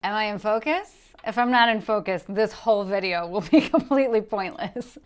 Am I in focus? If I'm not in focus, this whole video will be completely pointless.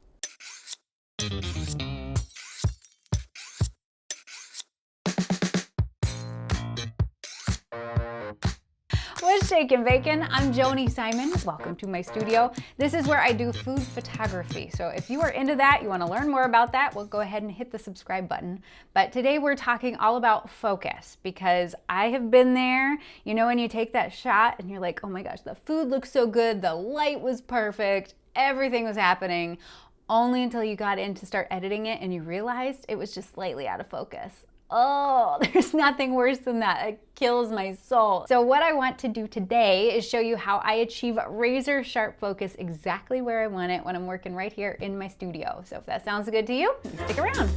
What's shaking, bacon? I'm Joni Simon. Welcome to my studio. This is where I do food photography. So if you are into that, you want to learn more about that, well, go ahead and hit the subscribe button. But today we're talking all about focus because I have been there. You know, when you take that shot and you're like, oh my gosh, the food looks so good. The light was perfect. Everything was happening. Only until you got in to start editing it and you realized it was just slightly out of focus. Oh, there's nothing worse than that. It kills my soul. So what I want to do today is show you how I achieve razor sharp focus exactly where I want it when I'm working right here in my studio. So if that sounds good to you, stick around.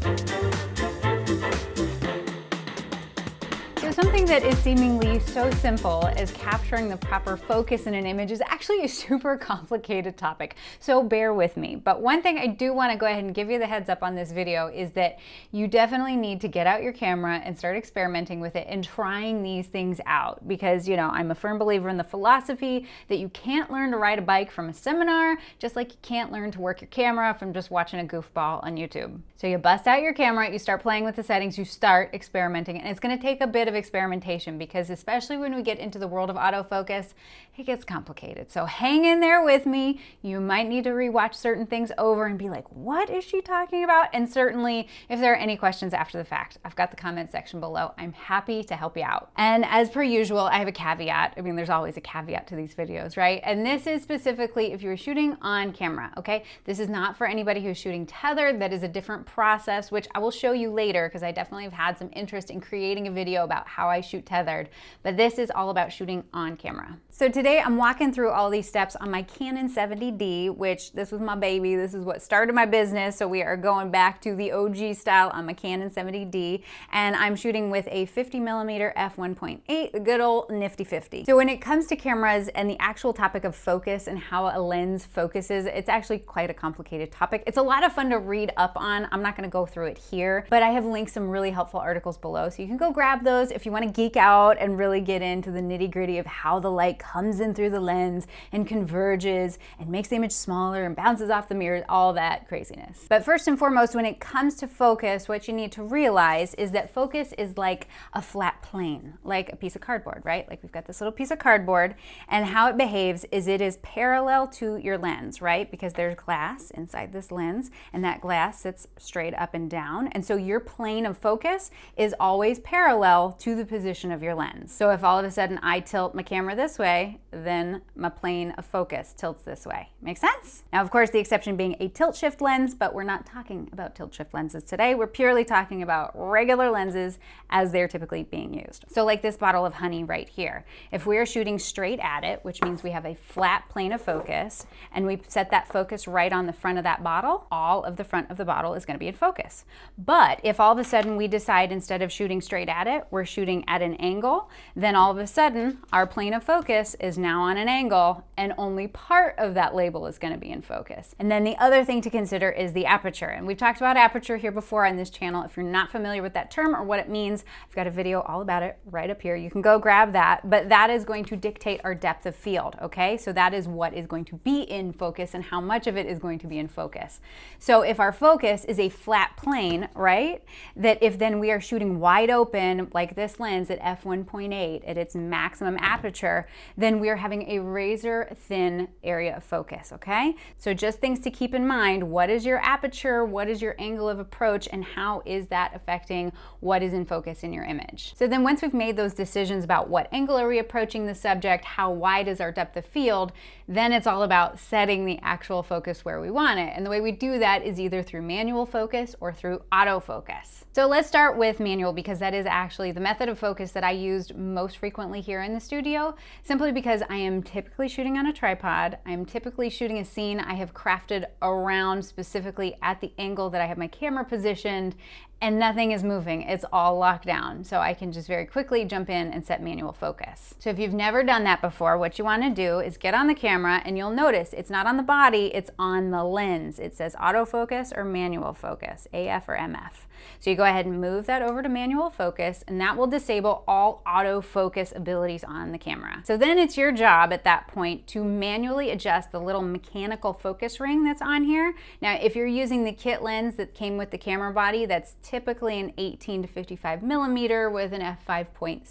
So something that is seemingly so simple as capturing the proper focus in an image is actually a super complicated topic. So bear with me. But one thing I do want to go ahead and give you the heads up on this video is that you definitely need to get out your camera and start experimenting with it and trying these things out. Because, you know, I'm a firm believer in the philosophy that you can't learn to ride a bike from a seminar, just like you can't learn to work your camera from just watching a goofball on YouTube. So you bust out your camera, you start playing with the settings, you start experimenting, and it's going to take a bit of experimentation because especially when we get into the world of autofocus, it gets complicated. So hang in there with me. You might need to rewatch certain things over and be like, what is she talking about? And certainly if there are any questions after the fact, I've got the comment section below. I'm happy to help you out. And as per usual, I have a caveat. I mean, there's always a caveat to these videos, right? And this is specifically if you're shooting on camera, okay? This is not for anybody who's shooting tethered. That is a different process, which I will show you later because I definitely have had some interest in creating a video about how I shoot tethered, but this is all about shooting on camera. So today I'm walking through all these steps on my Canon 70D, which this was my baby. This is what started my business. So we are going back to the OG style on my Canon 70D, and I'm shooting with a 50mm f1.8, the good old nifty 50. So when it comes to cameras and the actual topic of focus and how a lens focuses, it's actually quite a complicated topic. It's a lot of fun to read up on. I'm not going to go through it here, but I have linked some really helpful articles below, so you can go grab those if you want to geek out and really get into the nitty-gritty of how the light comes in through the lens and converges and makes the image smaller and bounces off the mirror, all that craziness. But first and foremost, when it comes to focus, what you need to realize is that focus is like a flat plane, like a piece of cardboard, right? Like we've got this little piece of cardboard, and how it behaves is it is parallel to your lens, right? Because there's glass inside this lens, and that glass sits straight up and down. And so your plane of focus is always parallel to the position of your lens. So if all of a sudden I tilt my camera this way, then my plane of focus tilts this way. Make sense? Now, of course, the exception being a tilt shift lens, but we're not talking about tilt shift lenses today. We're purely talking about regular lenses as they're typically being used. So like this bottle of honey right here. If we're shooting straight at it, which means we have a flat plane of focus, and we set that focus right on the front of that bottle, all of the front of the bottle is going to be in focus. But if all of a sudden we decide instead of shooting straight at it, we're shooting at an angle, then all of a sudden our plane of focus is now on an angle and only part of that label is going to be in focus. And then the other thing to consider is the aperture. And we've talked about aperture here before on this channel. If you're not familiar with that term or what it means, I've got a video all about it right up here. You can go grab that, but that is going to dictate our depth of field, okay? So that is what is going to be in focus and how much of it is going to be in focus. So if our focus is a flat plane, right? That if then we are shooting wide open like this lens at f1.8 at its maximum aperture, then we're having a razor thin area of focus, okay? So just things to keep in mind. What is your aperture? What is your angle of approach? And how is that affecting what is in focus in your image? So then once we've made those decisions about what angle are we approaching the subject, how wide is our depth of field, then it's all about setting the actual focus where we want it. And the way we do that is either through manual focus or through autofocus. So let's start with manual because that is actually the method of focus that I used most frequently here in the studio, simply because I am typically shooting on a tripod. I'm typically shooting a scene I have crafted around specifically at the angle that I have my camera positioned, and nothing is moving. It's all locked down. So I can just very quickly jump in and set manual focus. So if you've never done that before, what you want to do is get on the camera and you'll notice it's not on the body, it's on the lens. It says autofocus or manual focus, AF or MF. So you go ahead and move that over to manual focus, and that will will disable all autofocus abilities on the camera. So then it's your job at that point to manually adjust the little mechanical focus ring that's on here. Now, if you're using the kit lens that came with the camera body, that's typically an 18 to 55 millimeter with an f5.6.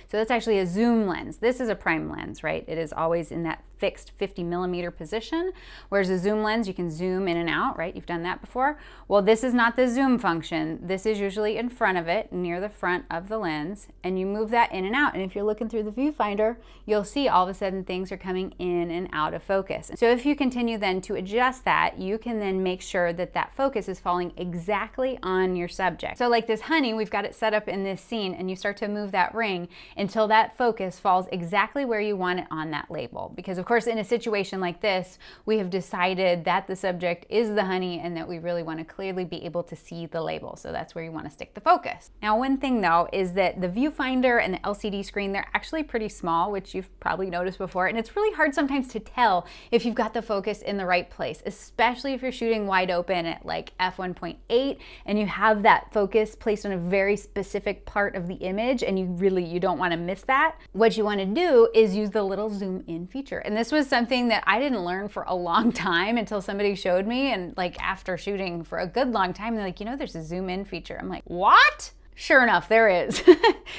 So that's actually a zoom lens. This is a prime lens, right? It is always in that fixed 50 millimeter position, whereas a zoom lens, you can zoom in and out, right? You've done that before. Well, this is not the zoom function. This is usually in front of it, near the front of the lens, and you move that in and out. And if you're looking through the viewfinder, you'll see all of a sudden things are coming in and out of focus. So if you continue then to adjust that, you can then make sure that that focus is falling exactly on your subject. So like this honey, we've got it set up in this scene, and you start to move that ring until that focus falls exactly where you want it on that label. Because of course, in a situation like this, we have decided that the subject is the honey and that we really want to clearly be able to see the label. So that's where you want to stick the focus. Now, one thing though is that the viewfinder and the LCD screen, they're actually pretty small, which you've probably noticed before. And it's really hard sometimes to tell if you've got the focus in the right place, especially if you're shooting wide open at like f1.8 and you have that focus placed on a very specific part of the image and you don't want to miss that. What you want to do is use the little zoom in feature. And this was something that I didn't learn for a long time until somebody showed me, and like after shooting for a good long time, they're like, you know, there's a zoom in feature. I'm like, what? Sure enough, there is.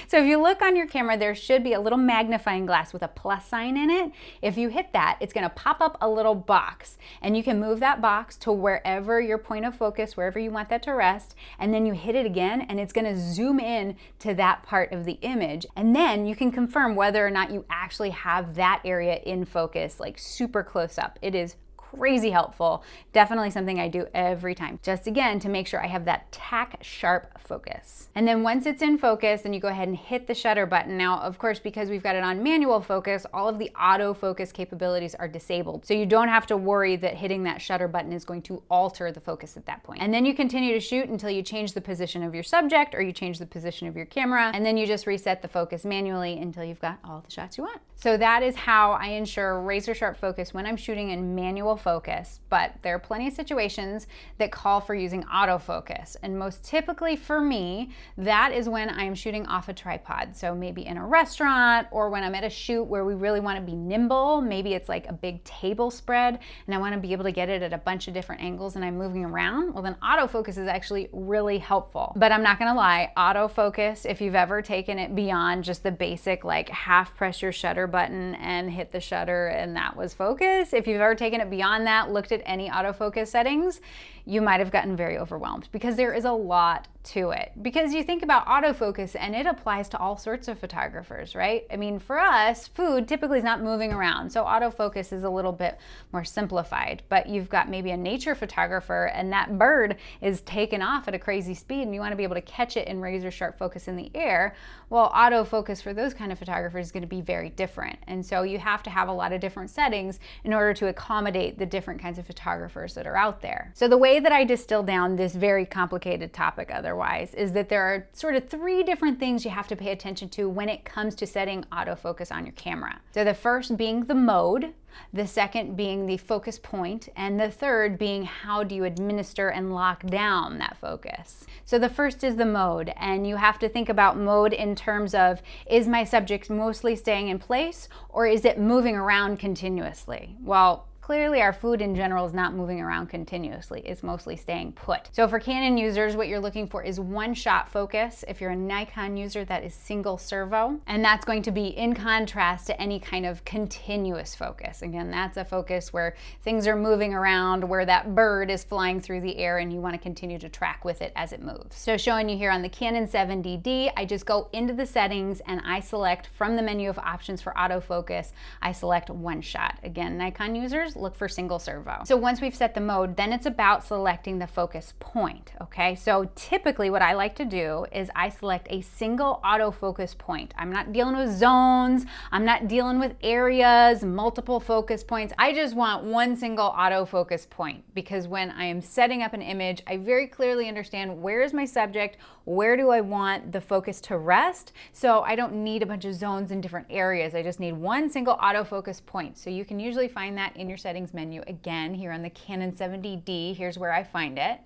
So if you look on your camera, there should be a little magnifying glass with a plus sign in it. If you hit that, it's gonna pop up a little box, and you can move that box to wherever your point of focus, wherever you want that to rest, and then you hit it again, and it's gonna zoom in to that part of the image. And then you can confirm whether or not you actually have that area in focus, like super close up. It is crazy helpful. Definitely something I do every time, just again to make sure I have that tack sharp focus. And then once it's in focus, then you go ahead and hit the shutter button. Now, of course, because we've got it on manual focus, all of the autofocus capabilities are disabled. So you don't have to worry that hitting that shutter button is going to alter the focus at that point. And then you continue to shoot until you change the position of your subject or you change the position of your camera, and then you just reset the focus manually until you've got all the shots you want. So that is how I ensure razor sharp focus when I'm shooting in manual focus, but there are plenty of situations that call for using autofocus. And most typically for me, that is when I'm shooting off a tripod. So maybe in a restaurant or when I'm at a shoot where we really want to be nimble. Maybe it's like a big table spread and I want to be able to get it at a bunch of different angles and I'm moving around. Well, then autofocus is actually really helpful. But I'm not going to lie, autofocus, if you've ever taken it beyond just the basic like half press your shutter button and hit the shutter and that was focus, if you've ever taken it beyond that, looked at any autofocus settings, you might have gotten very overwhelmed because there is a lot to it. Because you think about autofocus and it applies to all sorts of photographers, right? I mean, for us, food typically is not moving around, so autofocus is a little bit more simplified. But you've got maybe a nature photographer and that bird is taken off at a crazy speed and you want to be able to catch it in razor sharp focus in the air. Well, autofocus for those kind of photographers is going to be very different. And so you have to have a lot of different settings in order to accommodate the different kinds of photographers that are out there. So the way that I distill down this very complicated topic otherwise is that there are sort of 3 different things you have to pay attention to when it comes to setting autofocus on your camera. So the first being the mode, the second being the focus point, and the third being how do you administer and lock down that focus. So the first is the mode, and you have to think about mode in terms of, is my subject mostly staying in place or is it moving around continuously? Well, clearly our food in general is not moving around continuously, it's mostly staying put. So for Canon users, what you're looking for is one shot focus. If you're a Nikon user, that is single servo, and that's going to be in contrast to any kind of continuous focus. Again, that's a focus where things are moving around, where that bird is flying through the air and you want to continue to track with it as it moves. So showing you here on the Canon 7DD, I just go into the settings and I select from the menu of options for autofocus, I select one shot. Again, Nikon users, look for single servo. So once we've set the mode, then it's about selecting the focus point, okay? So typically what I like to do is I select a single autofocus point. I'm not dealing with zones, I'm not dealing with areas, multiple focus points. I just want one single autofocus point, because when I am setting up an image, I very clearly understand where is my subject, where do I want the focus to rest, so I don't need a bunch of zones in different areas. I just need one single autofocus point. So you can usually find that in your settings menu. Again, here on the Canon 7DD, here's where I find it.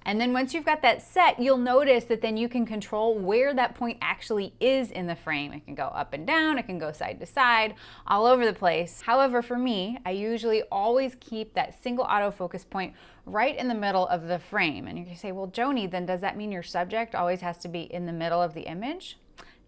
And then once you've got that set, you'll notice that then you can control where that point actually is in the frame. It can go up and down, it can go side to side, all over the place. However, for me, I usually always keep that single autofocus point right in the middle of the frame. And you can say, well, Joni, then does that mean your subject always has to be in the middle of the image?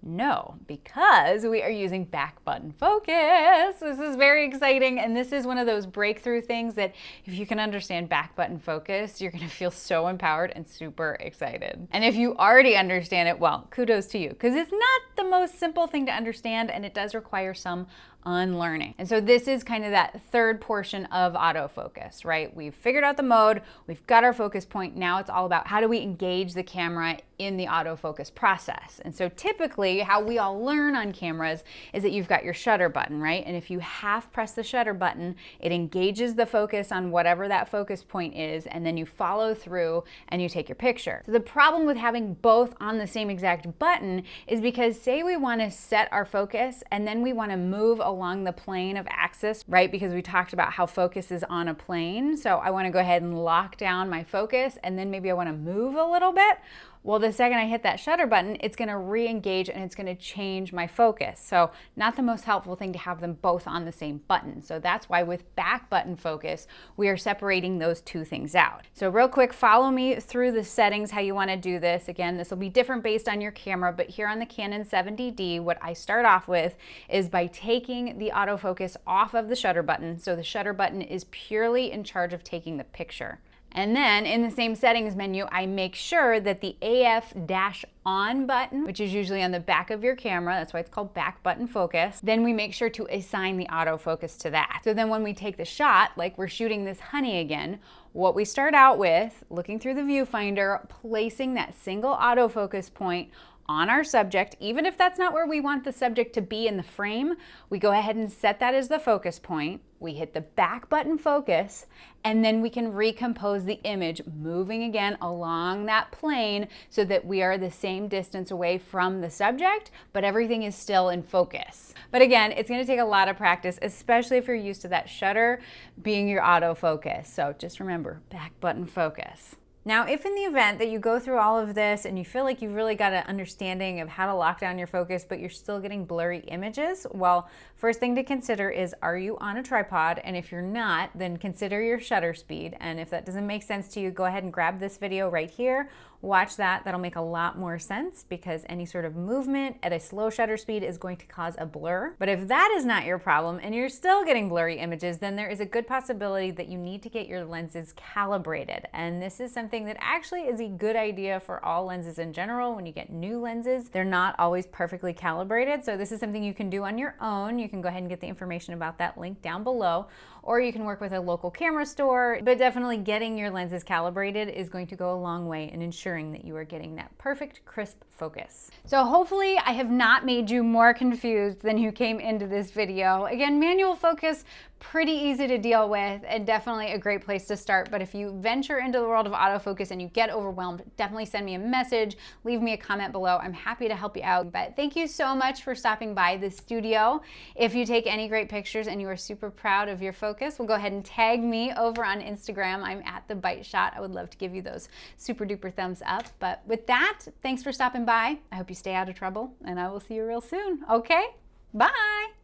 No, because we are using back button focus. This is very exciting, and this is one of those breakthrough things that if you can understand back button focus, you're gonna feel so empowered and super excited. And if you already understand it, well, kudos to you, because it's not the most simple thing to understand, and it does require some unlearning. And so this is kind of that third portion of autofocus, right? We've figured out the mode, we've got our focus point, now it's all about how do we engage the camera in the autofocus process. And so typically how we all learn on cameras is that you've got your shutter button, right? And if you half press the shutter button, it engages the focus on whatever that focus point is, and then you follow through and you take your picture. So the problem with having both on the same exact button is because say we want to set our focus and then we want to move along the plane of axis, right? Because we talked about how focus is on a plane. So I want to go ahead and lock down my focus, and then maybe I want to move a little bit. Well, the second I hit that shutter button, it's going to re-engage and it's going to change my focus. So not the most helpful thing to have them both on the same button. So that's why with back button focus, we are separating those two things out. So real quick, follow me through the settings, how you want to do this. Again, this will be different based on your camera, but here on the Canon 70D, what I start off with is by taking the autofocus off of the shutter button. So the shutter button is purely in charge of taking the picture. And then in the same settings menu, I make sure that the AF-on button, which is usually on the back of your camera, that's why it's called back button focus, then we make sure to assign the autofocus to that. So then when we take the shot, like we're shooting this honey again, what we start out with, looking through the viewfinder, placing that single autofocus point on our subject, even if that's not where we want the subject to be in the frame, we go ahead and set that as the focus point. We hit the back button focus, and then we can recompose the image, moving again along that plane so that we are the same distance away from the subject, but everything is still in focus. But again, it's gonna take a lot of practice, especially if you're used to that shutter being your autofocus. So just remember, back button focus. Now, if in the event that you go through all of this and you feel like you've really got an understanding of how to lock down your focus, but you're still getting blurry images, well, first thing to consider is, are you on a tripod? And if you're not, then consider your shutter speed. And if that doesn't make sense to you, go ahead and grab this video right here. Watch that. That'll make a lot more sense, because any sort of movement at a slow shutter speed is going to cause a blur. But if that is not your problem and you're still getting blurry images, then there is a good possibility that you need to get your lenses calibrated. And this is something that actually is a good idea for all lenses in general. When you get new lenses, they're not always perfectly calibrated. So this is something you can do on your own. You can go ahead and get the information about that link down below, or you can work with a local camera store. But definitely getting your lenses calibrated is going to go a long way in ensuring that you are getting that perfect, crisp focus. So hopefully I have not made you more confused than you came into this video. Again, manual focus, pretty easy to deal with and definitely a great place to start. But if you venture into the world of autofocus and you get overwhelmed, definitely send me a message, leave me a comment below. I'm happy to help you out. But thank you so much for stopping by the studio. If you take any great pictures and you are super proud of your focus, well, go ahead and tag me over on Instagram. I'm at The Bite Shot. I would love to give you those super duper thumbs up. But with that, thanks for stopping by. I hope you stay out of trouble, and I will see you real soon. Okay, bye.